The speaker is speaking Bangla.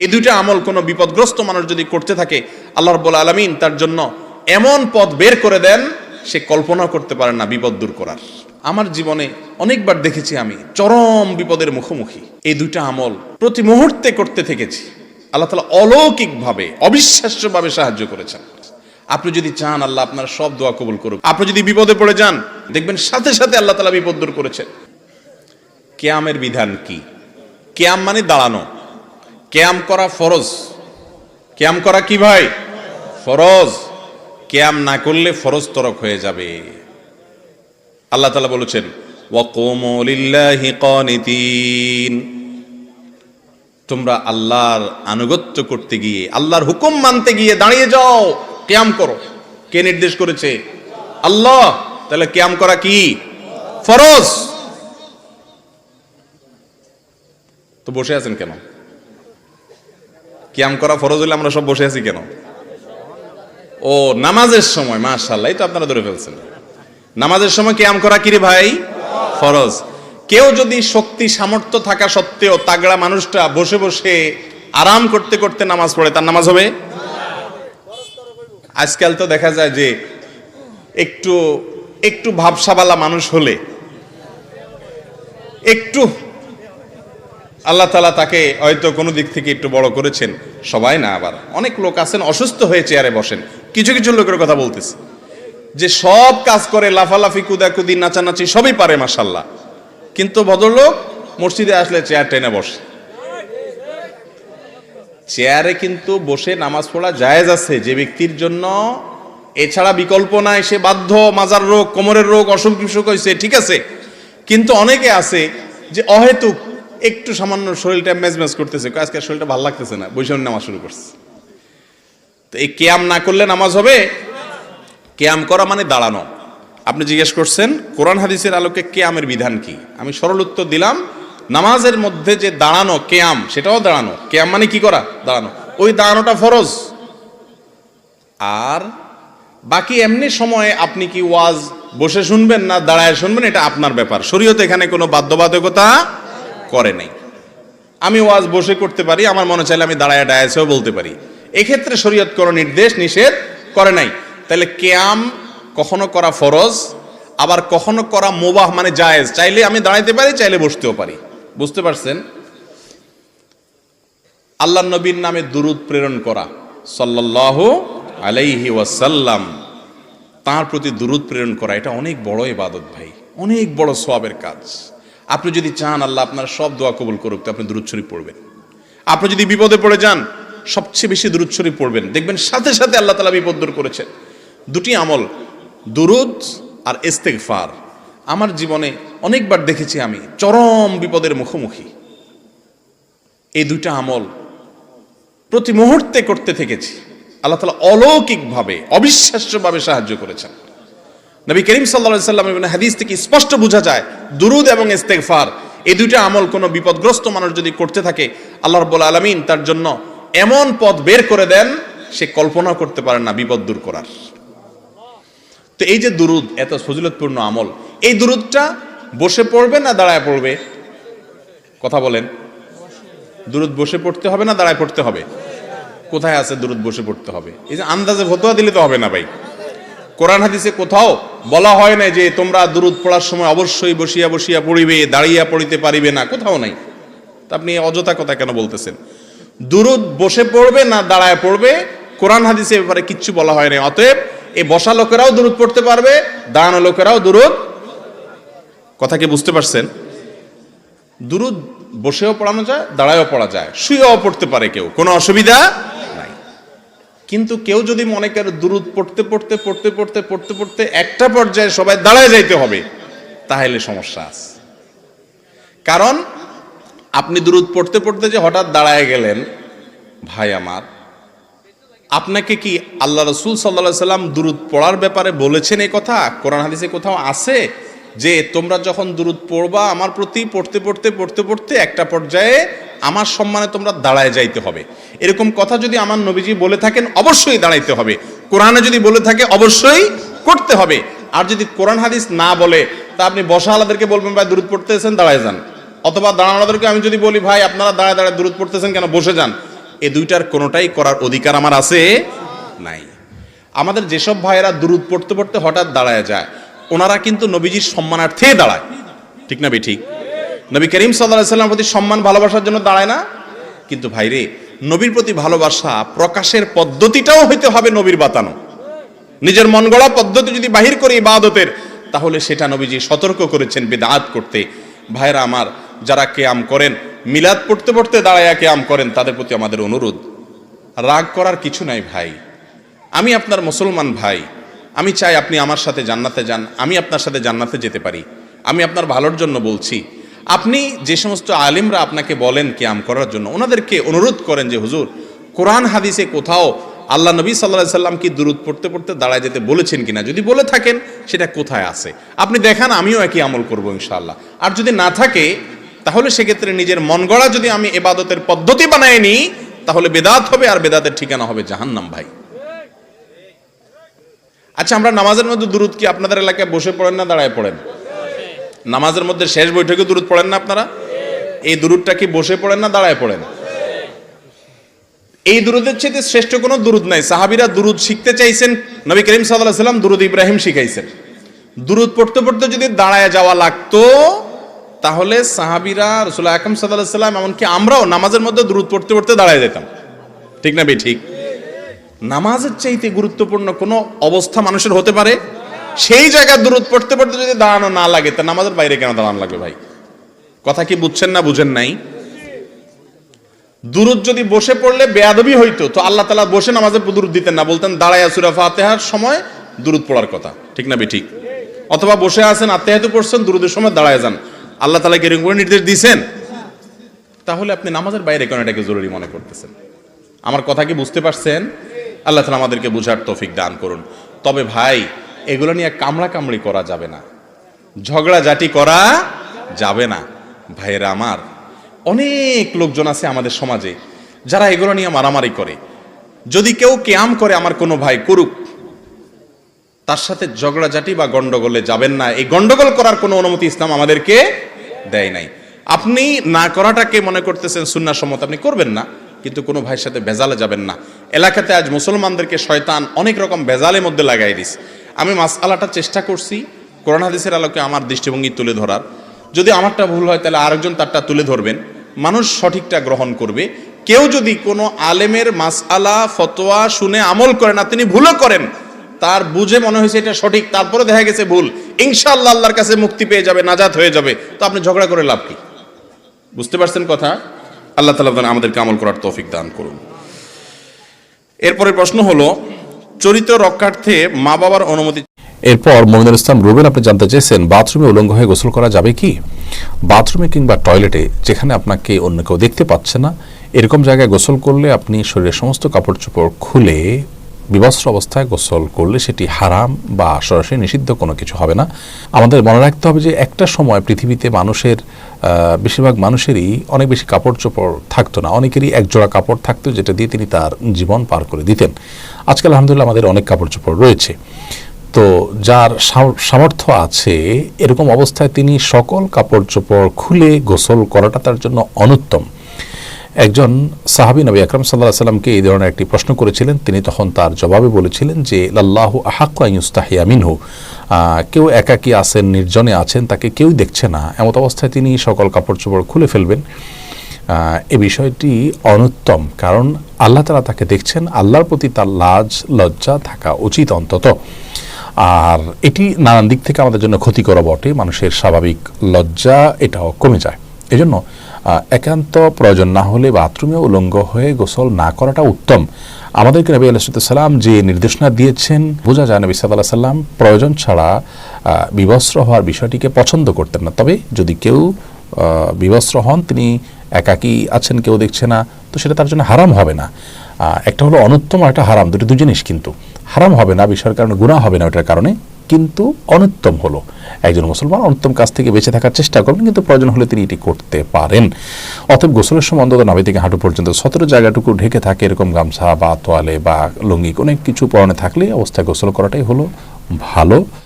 এই দুইটা আমল কোনো বিপদগ্রস্ত মানুষ যদি করতে থাকে, আল্লাহ রাব্বুল আলামিন তার জন্য এমন পথ বের করে দেন সে কল্পনা করতে পারে না বিপদ দূর করার। আমার জীবনে অনেকবার দেখেছি আমি চরম বিপদের মুখোমুখি এই দুইটা আমল প্রতি মুহূর্তে করতে থেকেছি। আল্লাহ তাআলা অলৌকিকভাবে অবিশ্বাস্যভাবে সাহায্য করেছেন। আপনি যদি চান আল্লাহ আপনার সব দোয়া কবুল করুক। আপনি যদি বিপদে পড়ে যান দেখবেন সাথে সাথে আল্লাহ তাআলা বিপদ দূর করেছেন। কিয়ামের বিধান কি? কিয়াম মানে দাঁড়ানো। কিয়াম করা ফরজ। কিয়াম করা কি ভাই? ফরজ। কিয়াম না করলে ফরজ তরক হয়ে যাবে। আল্লাহ তাআলা বলেছেন ওয়াকুমু লিল্লাহি কানিতিন, তোমরা আল্লাহর আনুগত্য করতে গিয়ে, আল্লাহর হুকুম মানতে গিয়ে দাঁড়িয়ে যাও, কিয়াম করো। কে নির্দেশ করেছে? আল্লাহ। তাহলে কিয়াম করা কি? ফরজ। তো বসে আছেন কেন? কিয়াম করা ফরজ হলে আমরা সব বসে আছি কেন? ও নামাজের সময়, মাশাআল্লাহ, এই তো আপনারা ধরে ফেলছেন। নামাজের সময় কিয়াম করা কি রে ভাই? ফরজ। কেউ যদি শক্তি সামর্থ্য থাকা সত্ত্বেও তাগড়া মানুষটা বসে বসে আরাম করতে করতে নামাজ পড়ে, তার নামাজ হবে? আজকাল তো দেখা যায় যে একটু একটু ভাবসাবালা মানুষ হলে, একটু আল্লাহ তাআলা তাকে হয়তো কোনো দিক থেকে একটু বড় করেছেন, সবাই না, আবার অনেক লোক আছেন অসুস্থ হয়ে চেয়ারে বসেন। কিছু কিছু লোকের কথা বলতেছে যে সব কাজ করে, লাফালাফি কুদাকুদি নাচানাচি সবই পারে মাশাআল্লাহ, কিন্তু ভদ্রলোক মসজিদে আসলে চেয়ার টেনে বসে। চেয়ারে কিন্তু বসে নামাজ পড়া জায়েজ আছে যে ব্যক্তির জন্য এছাড়া বিকল্প নাই, সে বাধ্য, মাজার রোগ, কোমরের রোগ, অসুখ বিসুখ হয়েছে, ঠিক আছে। কিন্তু অনেকে আছে যে অহেতুক একটু সামান্য শরীরটা মেজমেজ করতেছে, আজকে শরীরটা ভালো লাগতেছে না, বসে নামাজ শুরু করছে। তো এই কিয়াম না করলে নামাজ হবে? কিয়াম করা মানে দাঁড়ানো। আপনি জিজ্ঞেস করছেন কোরআন হাদিসের আলোকে কিয়ামের বিধান কি? আমি সরল উত্তর দিলাম, নামাজের মধ্যে যে দাঁড়ানো কিয়াম, সেটাও দাঁড়ানো। কিয়াম মানে কি করা? দাঁড়ানো। ওই দাঁড়ানোটা ফরজ। আর বাকি এমনি সময়ে আপনি কি ওয়াজ বসে শুনবেন না দাঁড়ায় শুনবেন, এটা আপনার ব্যাপার। শরীয়ত এখানে কোনো বাধ্যবাধকতা করে নাই। আমি ওয়াজ বসে করতে পারি, আমার মনে চাইলে আমি দাঁড়ায় ডায়াসেও বলতে পারি। এক্ষেত্রে শরীয়ত কোনো নির্দেশ নিষেধ করে নাই। তাহলে কিয়াম কখনো করা ফরজ, আবার কখনো করা মুবাহ মানে জায়েজ। চাইলে আমি দাঁড়াইতে পারি, চাইলে বসতেও পারি। বুঝতে পারছেন? আল্লাহর নবীর নামে দুরূদ প্রেরণ করা, সাল্লাল্লাহু আলাইহি ওয়াসাল্লাম, তার প্রতি দুরূদ প্রেরণ করা, এটা অনেক বড় ইবাদত ভাই, অনেক বড় সওয়াবের কাজ। আপনি যদি চান আল্লাহ আপনার সব দোয়া কবুল করুক, তো আপনি দুরূদ শরীফ পড়বেন। আপনি যদি বিপদে পড়ে যান সবচেয়ে বেশি দুরূদ শরীফ পড়বেন, দেখবেন সাথে সাথে আল্লাহ তাআলা বিপদ দূর করেছেন। দুটি আমল, দুরূদ আর ইস্তেগফার, আমার জীবনে অনেকবার দেখেছি আমি চরম বিপদের মুখোমুখি এই দুইটা আমল প্রতি মুহূর্তে করতে থেকেছি। আল্লাহ তাআলা অলৌকিকভাবে অবিশ্বাস্যভাবে সাহায্য করেছেন। নবী করিম সাল্লাল্লাহু আলাইহি ওয়াসাল্লামের হাদিস থেকে স্পষ্ট বোঝা যায় দুরূদ এবং ইস্তেগফার এই দুইটা আমল কোনো বিপদগ্রস্ত মানুষ যদি করতে থাকে, আল্লাহ রাব্বুল আলামিন তার জন্য এমন পথ বের করে দেন সে কল্পনা করতে পারে না বিপদ দূর করার। তো এই যে দুরূদ, এত ফজিলতপূর্ণ আমল, এই দুরূদটা বসে পড়বে না দাঁড়ায় পড়বে? কথা বলেন। দুরূদ বসে পড়তে হবে না দাঁড়ায় পড়তে হবে? কোথায় আছে দুরূদ বসে পড়তে হবে? এই যে আন্দাজে ফতোয়া দিলে তো হবে না ভাই। কোরআন হাদিসে কোথাও বলা হয় না যে তোমরা দুরূদ পড়ার সময় অবশ্যই বসিয়া বসিয়া পড়িবে, দাঁড়িয়া পড়িতে পারিবে না, কোথাও নাই। তা আপনি অযথা কথা কেন বলতেছেন? দুরূদ বসে পড়বে না দাঁড়ায় পড়বে, কোরআন হাদিসে ব্যাপারে কিচ্ছু বলা হয় না। অতএব এই বসা লোকেরাও দুরূদ পড়তে পারবে, দাঁড়ানো লোকেরাও দুরূদ। কথা কি বুঝতে পারছেন? দুরূদ বসেও পড়ানো যায়, দাঁড়ায়ও পড়া যায়, শুয়েও পড়তে পারে কেউ, কোনো অসুবিধা নাই। কিন্তু কেউ যদি মনে করে দুরূদ পড়তে পড়তে পড়তে পড়তে পড়তে পড়তে একটা পর্যায়ে সবাই দাঁড়ায় যাইতে হবে, তাহলে সমস্যা আছে। কারণ আপনি দুরূদ পড়তে পড়তে যে হঠাৎ দাঁড়ায় গেলেন, ভাই আমার, আপনাকে কি আল্লাহ রাসূল সাল্লাল্লাহু আলাইহি সাল্লাম দুরূদ পড়ার ব্যাপারে বলেছেন? এই কথা কোরআন হাদিসে কোথাও আছে যে তোমরা যখন দুরূদ পড়বা আমার প্রতি, পড়তে পড়তে পড়তে পড়তে একটা পর্যায়ে আমার সম্মানে তোমরা দাঁড়ায় যাইতে হবে, এরকম কথা যদি আমার নবীজি বলে থাকেন অবশ্যই দাঁড়াইতে হবে। কোরআনে যদি বলে থাকে অবশ্যই করতে হবে। আর যদি কোরআন হাদিস না বলে, তা আপনি বসা আলাদেরকে বলবেন ভাই দুরূদ পড়তেছেন দাঁড়ায় যান, অথবা দাঁড়ানোদেরকে আমি যদি বলি ভাই আপনারা দাঁড়ায় দাঁড়ায় দুরূদ পড়তেছেন কেন, বসে যান, এ দুইটার কোনোটাই করার অধিকার আমার আছে নাই। আমাদের যেসব ভাইয়েরা দুরূদ পড়তে পড়তে হঠাৎ দাঁড়ায় যায়, ওনারা কিন্তু নবীজির সম্মানার্থে দাঁড়ায়, ঠিক না ঠিক? নবী করিম সাল্লাল্লাহু আলাইহি ওয়াসাল্লামের প্রতি সম্মান ভালোবাসার জন্য দাঁড়ায় না? কিন্তু ভাইরে, নবীর প্রতি ভালোবাসা প্রকাশের পদ্ধতিটাও হইতে হবে নবীর বাতানো। নিজের মন গড়া পদ্ধতি যদি বাহির করে ইবাদতের, তাহলে সেটা নবীজি সতর্ক করেছেন বিদআত করতে। ভাইরা আমার, যারা কিয়াম করেন, মিলাদ পড়তে পড়তে দাঁড়ায়া কিয়াম করেন, তাদের প্রতি আমাদের অনুরোধ, রাগ করার কিছু নাই ভাই। আমি আপনার মুসলমান ভাই, আমি চাই আপনি আমার সাথে জান্নাতে যান, আমি আপনার সাথে জান্নাতে যেতে পারি। আমি আপনার ভালোর জন্য বলছি। আপনি যে সমস্ত আলেমরা আপনাকে বলেন কিয়াম করার জন্য, ওনাদেরকে অনুরোধ করেন যে হুজুর, কোরআন হাদিসে কোথাও আল্লাহ নবী সাল্লাল্লাহু আলাইহি সাল্লাম কি দুরূদ পড়তে পড়তে দাঁড়ায় যেতে বলেছেন কিনা, যদি বলে থাকেন সেটা কোথায় আছে আপনি দেখান, আমিও একই আমল করব ইনশাআল্লাহ। আর যদি না থাকে, তাহলে সেক্ষেত্রে নিজের মন গড়া যদি আমি ইবাদতের পদ্ধতি বানায় নিই, তাহলে বেদাত হবে, আর বেদাতের ঠিকানা হবে জাহান্নাম ভাই। আচ্ছা, আমরা নামাজের মধ্যে দুরূদ কি আপনাদের এলাকায় বসে পড়েন না দাঁড়ায় পড়েন? নামাজের মধ্যে শেষ বৈঠকে দুরূদ পড়েন না আপনারা? এই দুরূদটা কি বসে পড়েন না দাঁড়ায় পড়েন? এই দুরূদের চেয়ে শ্রেষ্ঠ কোনো দুরূদ নাই। সাহাবীরা দুরূদ শিখতে চাইছেন, নবী করিম সাল্লাল্লাহু আলাইহি ওয়াসাল্লাম দুরূদ ইব্রাহিম শিখাইছেন। দুরূদ পড়তে পড়তে যদি দাঁড়ায় যাওয়া লাগতো, তাহলে সাহাবীরা, রাসূলুল্লাহ আকরাম সাল্লাল্লাহু আলাইহি ওয়াসাল্লাম, এমনকি আমরাও নামাজের মধ্যে দুরূদ পড়তে পড়তে দাঁড়ায় যেতাম, ঠিক না ঠিক? নামাজের চাইতে গুরুত্বপূর্ণ কোনো অবস্থা মানুষের হতে পারে? সেই জায়গায় দুরূদ পড়তে পড়তে যদি দাঁড়ানো না লাগে, তা নামাজের বাইরে কেন দাঁড়ানো লাগবে ভাই? কথা কি বুঝছেন না বুঝেন নাই? দুরূদ যদি বসে পড়লে বেয়াদবি হইতো, তো আল্লাহ তাআলা বসে নামাজে দুরূদ দিতেন না, বলতেন দাঁড়ায়া সূরা ফাতিহার সময় দুরূদ পড়ার কথা, ঠিক না ঠিক? অথবা বসে আছেন, আত্তাহিয়াতু পড়ছেন, দুরূদের সময় দাঁড়ায় যান। আল্লাহ তাআলা কি এরকম করে নির্দেশ দিয়েছেন? তাহলে আপনি নামাজের বাইরে কেন এটাকে জরুরি মনে করতেছেন? আমার কথা কি বুঝতে পারছেন? আল্লাহ তাআলা আমাদেরকে বুঝার তৌফিক দান করুন। তবে ভাই, এগুলো নিয়ে কামড়া কামড়ি করা যাবে না, ঝগড়াঝাটি করা যাবে না। ভাইয়েরা আমার, অনেক লোকজন আছে আমাদের সমাজে যারা এগুলো নিয়ে মারামারি করে। যদি কেউ কিয়াম করে, আমার কোনো ভাই করুক, তার সাথে ঝগড়াঝাটি বা গন্ডগোলে যাবেন না। এই গন্ডগোল করার কোনো অনুমতি ইসলাম আমাদেরকে দেয় নাই। আপনি না করাটাকে মনে করতেছেন সুন্নাহ সম্মত, আপনি করবেন না, কিন্তু কোনো ভাইয়ের সাথে ভেজালে যাবেন না। এলাকাতে আজ মুসলমানদেরকে শয়তান অনেক রকম ভেজালের মধ্যে লাগাই দিস। আমি মাসআলাটা চেষ্টা করছি কোরআন হাদিসের আলোকে আমার দৃষ্টিভঙ্গি তুলে ধরার। যদি আমারটা ভুল হয়, তাহলে আরেকজন তারটা তুলে ধরবেন, মানুষ সঠিকটা গ্রহণ করবে। কেউ যদি কোনো আলেমের মাসআলা ফতোয়া শুনে আমল করে না, তিনি ভুলও করেন, তার বুঝে মনে হয়েছে এটা সঠিক, তারপরে দেখা গেছে ভুল, ইনশাআল্লাহ আল্লাহর কাছে মুক্তি পেয়ে যাবে, নাজাত হয়ে যাবে, তো আপনি ঝগড়া করে লাভ কি? বুঝতে পারছেন কথা? আল্লাহ তাআলা আমাদেরকে আমল করার তৌফিক দান করুন। এরপরে প্রশ্ন হলো, চরিত্র রক্ষার্থে মা বাবার অনুমতি। এরপর মমিনুল ইসলাম রুবেল, আপনি জানতে চেয়েছেন বাথরুমে উলঙ্গ হয়ে গোসল করা যাবে কি? বাথরুমে কিংবা টয়লেটে, যেখানে আপনাকে অন্য কেউ দেখতে পাচ্ছে না, এরকম জায়গায় গোসল করলে আপনি শরীরের সমস্ত কাপড় চোপড় খুলে বিবস্ত্র অবস্থায় গোসল করলে সেটি হারাম বা সরাসরি নিষিদ্ধ কোনো কিছু হবে না। আমাদের মনে রাখতে হবে যে একটা সময় পৃথিবীতে মানুষের বেশিরভাগ মানুষেরই অনেক বেশি কাপড় চোপড় থাকতো না, অনেকেরই এক জোড়া কাপড় থাকতো যেটা দিয়ে তিনি তার জীবন পার করে দিতেন। আজকাল আলহামদুলিল্লাহ আমাদের অনেক কাপড় চোপড় রয়েছে। তো যার সামর্থ্য আছে, এরকম অবস্থায় তিনি সকল কাপড় চোপড় খুলে গোসল করাটা তার জন্য অনুত্তম। একজন সাহাবী নবী আকরাম সাল্লাল্লাহু আলাইহি সাল্লামকে এই ধরনের একটি প্রশ্ন করেছিলেন। তিনি তখন তার জবাবে বলেছিলেন যে লাল্লাহু আহাক্কু আন ইউস্তাহিয়া মিনহু, কেউ একাকী আছেন, নির্জনে আছেন, তাকে কেউ দেখছে না, এমত অবস্থায় তিনি সকল কাপড় চোপড় খুলে ফেলবেন। এ বিষয়টি অনুত্তম, কারণ আল্লাহ তাআলা তাকে দেখছেন, আল্লাহর প্রতি তার লাজ লজ্জা থাকা উচিত অন্তত। আর এটি নানান দিক থেকে আমাদের জন্য ক্ষতিকর বটে, মানুষের স্বাভাবিক লজ্জা এটাও কমে যায়। এজন্য একান্ত প্রয়োজন না হলে বাথরুমে উলঙ্গ হয়ে গোসল না করাটা উত্তম। আমাদেরকে নবী আলাইহিস সালাম যে নির্দেশনা দিয়েছেন, বোঝা যায় নবী সাল্লাল্লাহু আলাইহি সাল্লাম প্রয়োজন ছাড়া বিবস্ত্র হওয়ার বিষয়টিকে পছন্দ করতেন না। তবে যদি কেউ বিবস্ত্র হন, তিনি একাকী আছেন, কেউ দেখছে না, তো সেটা তার জন্য হারাম হবে না। একটা হলো অনুত্তম আর একটা হারাম, দুটো জিনিস, কিন্তু হারাম হবে না বিষয়ের কারণে, গুনাহ হবে না ওটার কারণে, কিন্তু অনুত্তম হলো একজন মুসলমান অনুত্তম কাজ থেকে বেঁচে থাকার চেষ্টা করবেন, কিন্তু প্রয়োজন হলে তিনি এটি করতে পারেন। অতএব গোসলের সময় অন্তত নাভি থেকে হাঁটু পর্যন্ত সতেরো জায়গাটুকু ঢেকে থাকে এরকম গামছা বা তোয়ালে বা লুঙ্গি কোনো কিছু পরনে থাকলে অবস্থায় গোসল করাটাই হলো ভালো।